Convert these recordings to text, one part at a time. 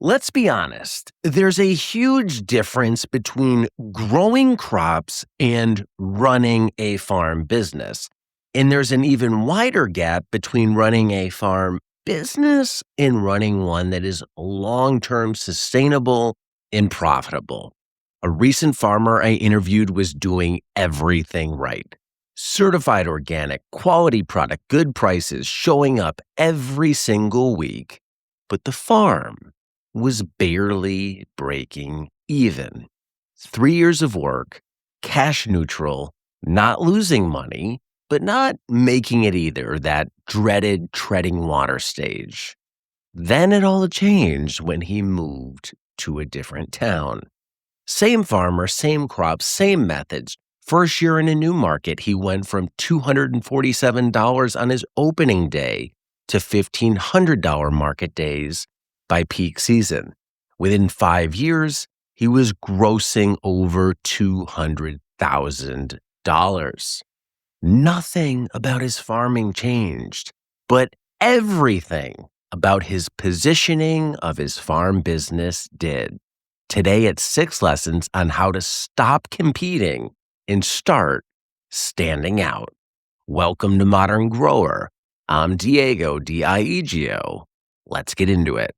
Let's be honest, there's a huge difference between growing crops and running a farm business. And there's an even wider gap between running a farm business and running one that is long-term sustainable and profitable. A recent farmer I interviewed was doing everything right. Certified organic, quality product, good prices, showing up every single week. But the farm was barely breaking even. 3 years of work, cash neutral, not losing money, but not making it either, that dreaded treading water stage. Then it all changed when he moved to a different town. Same farmer, same crops, same methods. First year in a new market, he went from $247 on his opening day to $1,500 market days by peak season. Within 5 years, he was grossing over $200,000. Nothing about his farming changed, but everything about his positioning of his farm business did. Today, it's 6 lessons on how to stop competing and start standing out. Welcome to Modern Grower. I'm Diego Diegeo. Let's get into it.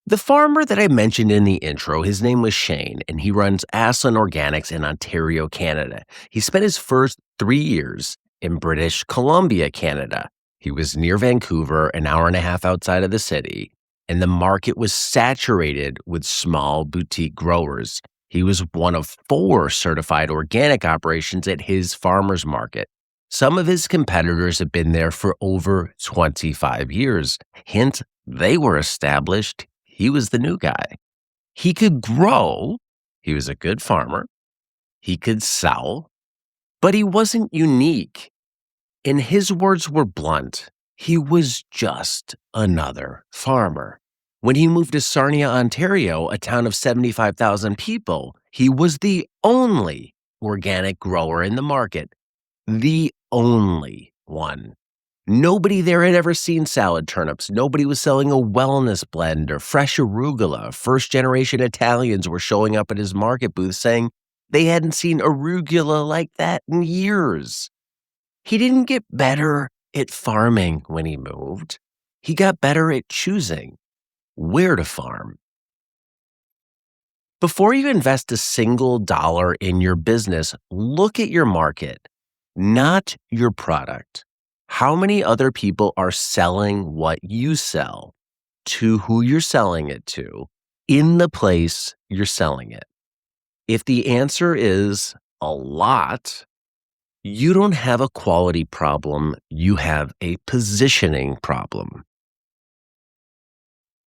The farmer that I mentioned in the intro, his name was Shane, and he runs Aslan Organics in Ontario, Canada. He spent his first 3 years in British Columbia, Canada. He was near Vancouver, an hour and a half outside of the city, and the market was saturated with small boutique growers. He was one of 4 certified organic operations at his farmer's market. Some of his competitors have been there for over 25 years. Hint, they were established. He was the new guy. He could grow. He was a good farmer. He could sell, but he wasn't unique. And his words were blunt. He was just another farmer. When he moved to Sarnia, Ontario, a town of 75,000 people, he was the only organic grower in the market. The only one. Nobody there had ever seen salad turnips. Nobody was selling a wellness blend or fresh arugula. First-generation Italians were showing up at his market booth saying they hadn't seen arugula like that in years. He didn't get better at farming when he moved. He got better at choosing where to farm. Before you invest a single dollar in your business, look at your market, not your product. How many other people are selling what you sell, to who you're selling it to, in the place you're selling it? If the answer is a lot, you don't have a quality problem, you have a positioning problem.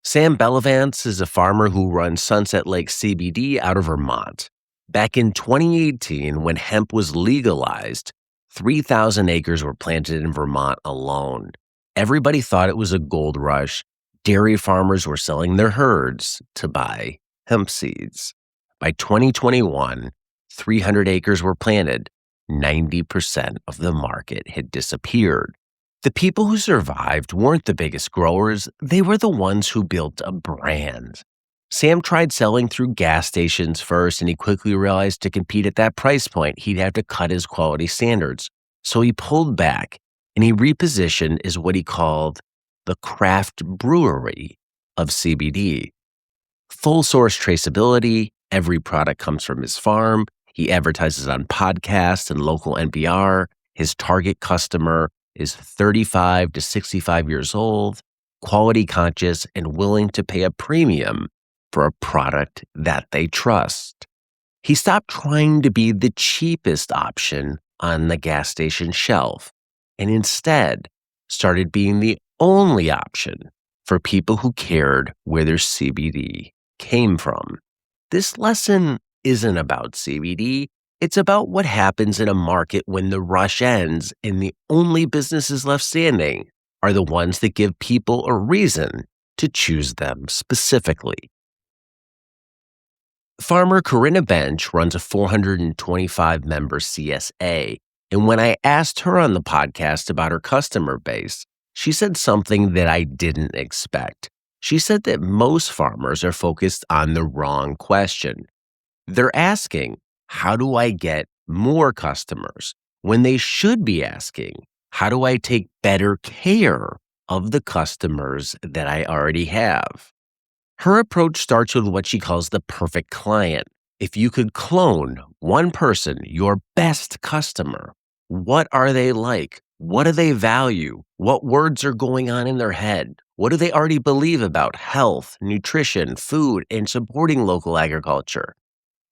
Sam Bellavance is a farmer who runs Sunset Lake CBD out of Vermont. Back in 2018, when hemp was legalized, 3,000 acres were planted in Vermont alone. Everybody thought it was a gold rush. Dairy farmers were selling their herds to buy hemp seeds. By 2021, 300 acres were planted. 90% of the market had disappeared. The people who survived weren't the biggest growers. They were the ones who built a brand. Sam tried selling through gas stations first, and he quickly realized to compete at that price point, he'd have to cut his quality standards. So he pulled back, and he repositioned as what he called the craft brewery of CBD. Full source traceability, every product comes from his farm. He advertises on podcasts and local NPR. His target customer is 35 to 65 years old, quality conscious, and willing to pay a premium for a product that they trust. He stopped trying to be the cheapest option on the gas station shelf and instead started being the only option for people who cared where their CBD came from. This lesson isn't about CBD. It's about what happens in a market when the rush ends and the only businesses left standing are the ones that give people a reason to choose them specifically. Farmer Corinna Bench runs a 425-member CSA, and when I asked her on the podcast about her customer base, she said something that I didn't expect. She said that most farmers are focused on the wrong question. They're asking, how do I get more customers? When they should be asking, how do I take better care of the customers that I already have? Her approach starts with what she calls the perfect client. If you could clone one person, your best customer, what are they like? What do they value? What words are going on in their head? What do they already believe about health, nutrition, food, and supporting local agriculture?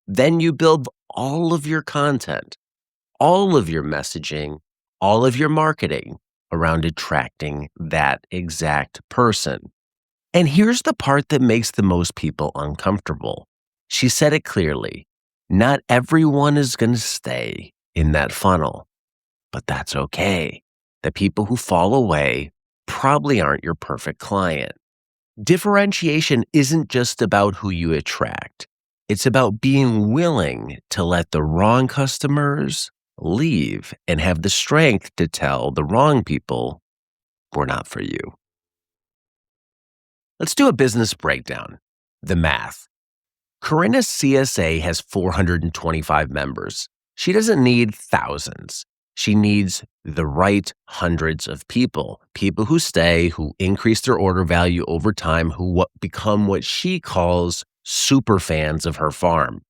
Then you build all of your content, all of your messaging, all of your marketing around attracting that exact person. And here's the part that makes the most people uncomfortable. She said it clearly. Not everyone is going to stay in that funnel, but that's okay. The people who fall away probably aren't your perfect client. Differentiation isn't just about who you attract. It's about being willing to let the wrong customers leave and have the strength to tell the wrong people, we're not for you. Let's do a business breakdown. The math. Corinna's CSA has 425 members. She doesn't need thousands. She needs the right hundreds of people who stay, who increase their order value over time, who become what she calls super fans of her farm.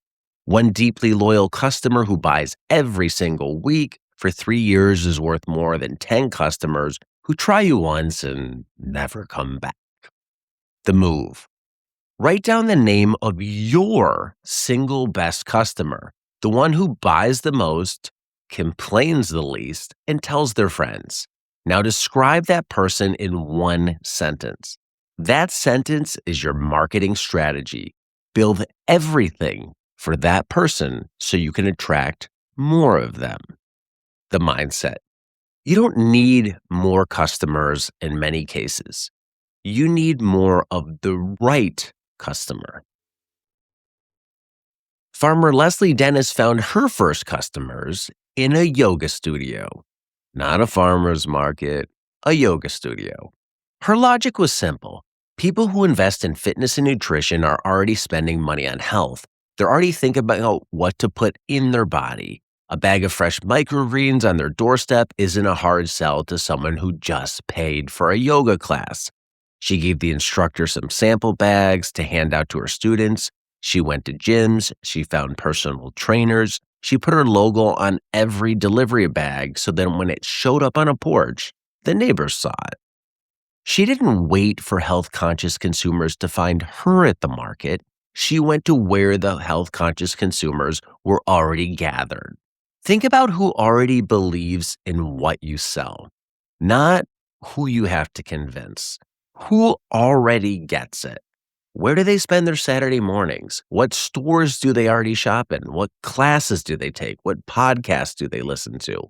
One deeply loyal customer who buys every single week for 3 years is worth more than 10 customers who try you once and never come back. The move. Write down the name of your single best customer, the one who buys the most, complains the least, and tells their friends. Now describe that person in one sentence. That sentence is your marketing strategy. Build everything for that person so you can attract more of them. The mindset. You don't need more customers in many cases. You need more of the right customer. Farmer Leslie Dennis found her first customers in a yoga studio, not a farmer's market, a yoga studio. Her logic was simple. People who invest in fitness and nutrition are already spending money on health. They're already thinking about what to put in their body. A bag of fresh microgreens on their doorstep isn't a hard sell to someone who just paid for a yoga class. She gave the instructor some sample bags to hand out to her students. She went to gyms. She found personal trainers. She put her logo on every delivery bag so that when it showed up on a porch, the neighbors saw it. She didn't wait for health-conscious consumers to find her at the market. She went to where the health-conscious consumers were already gathered. Think about who already believes in what you sell, not who you have to convince. Who already gets it? Where do they spend their Saturday mornings? What stores do they already shop in? What classes do they take? What podcasts do they listen to?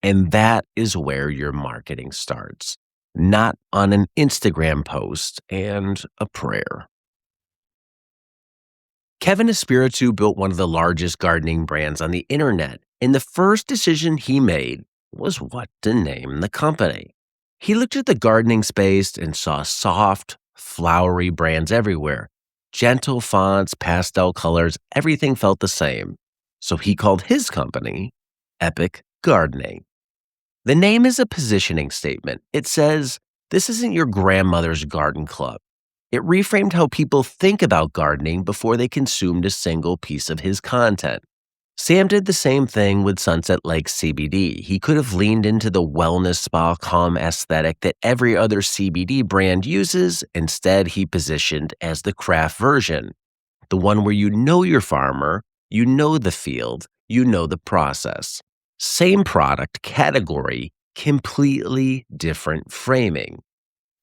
And that is where your marketing starts, not on an Instagram post and a prayer. Kevin Espiritu built one of the largest gardening brands on the internet, and the first decision he made was what to name the company. He looked at the gardening space and saw soft, flowery brands everywhere. Gentle fonts, pastel colors, everything felt the same. So he called his company Epic Gardening. The name is a positioning statement. It says, this isn't your grandmother's garden club. It reframed how people think about gardening before they consumed a single piece of his content. Sam did the same thing with Sunset Lake CBD. He could have leaned into the wellness spa calm aesthetic that every other CBD brand uses. Instead, he positioned as the craft version, the one where you know your farmer, you know the field, you know the process. Same product, category, completely different framing.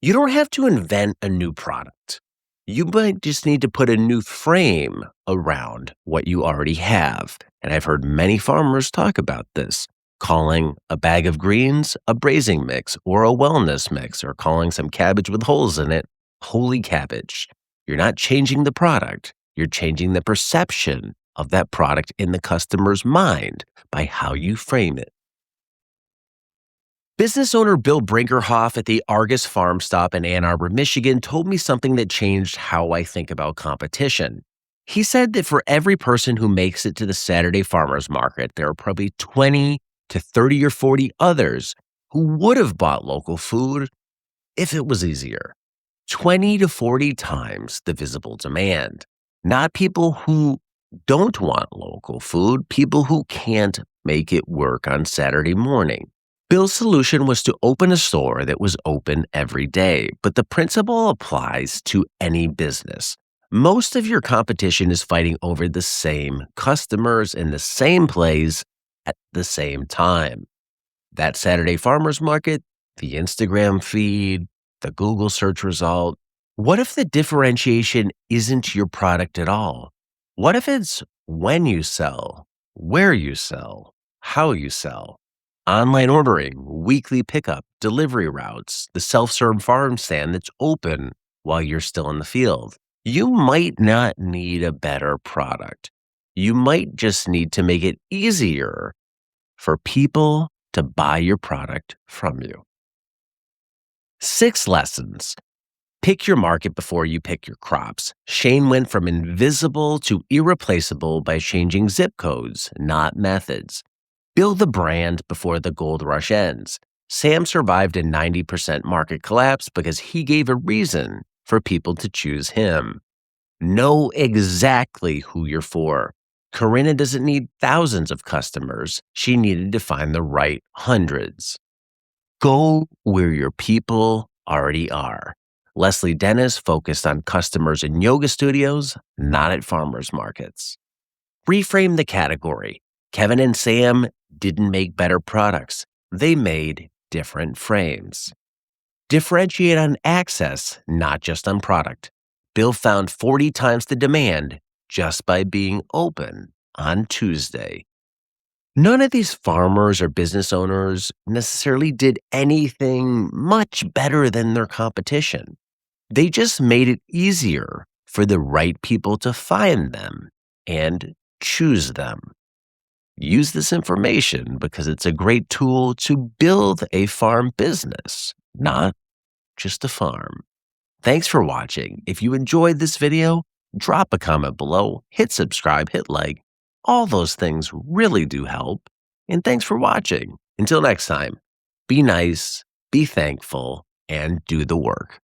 You don't have to invent a new product. You might just need to put a new frame around what you already have. And I've heard many farmers talk about this, calling a bag of greens a braising mix or a wellness mix, or calling some cabbage with holes in it holy cabbage. You're not changing the product. You're changing the perception of that product in the customer's mind by how you frame it. Business owner Bill Brinkerhoff at the Argus Farm Stop in Ann Arbor, Michigan, told me something that changed how I think about competition. He said that for every person who makes it to the Saturday farmers market, there are probably 20 to 30 or 40 others who would have bought local food if it was easier. 20 to 40 times the visible demand. Not people who don't want local food, people who can't make it work on Saturday morning. Bill's solution was to open a store that was open every day, but the principle applies to any business. Most of your competition is fighting over the same customers in the same place at the same time. That Saturday farmers market, the Instagram feed, the Google search result. What if the differentiation isn't your product at all? What if it's when you sell, where you sell, how you sell? Online ordering, weekly pickup, delivery routes, the self-serve farm stand that's open while you're still in the field. You might not need a better product. You might just need to make it easier for people to buy your product from you. 6 lessons. Pick your market before you pick your crops. Shane went from invisible to irreplaceable by changing zip codes, not methods. Build the brand before the gold rush ends. Sam survived a 90% market collapse because he gave a reason for people to choose him. Know exactly who you're for. Corinna doesn't need thousands of customers. She needed to find the right hundreds. Go where your people already are. Leslie Dennis focused on customers in yoga studios, not at farmers markets. Reframe the category. Kevin and Sam didn't make better products. They made different frames. Differentiate on access, not just on product. Bill found 40 times the demand just by being open on Tuesday. None of these farmers or business owners necessarily did anything much better than their competition. They just made it easier for the right people to find them and choose them. Use this information because it's a great tool to build a farm business, not just a farm. Thanks for watching. If you enjoyed this video, drop a comment below, hit subscribe, hit like. All those things really do help. And thanks for watching. Until next time, be nice, be thankful, and do the work.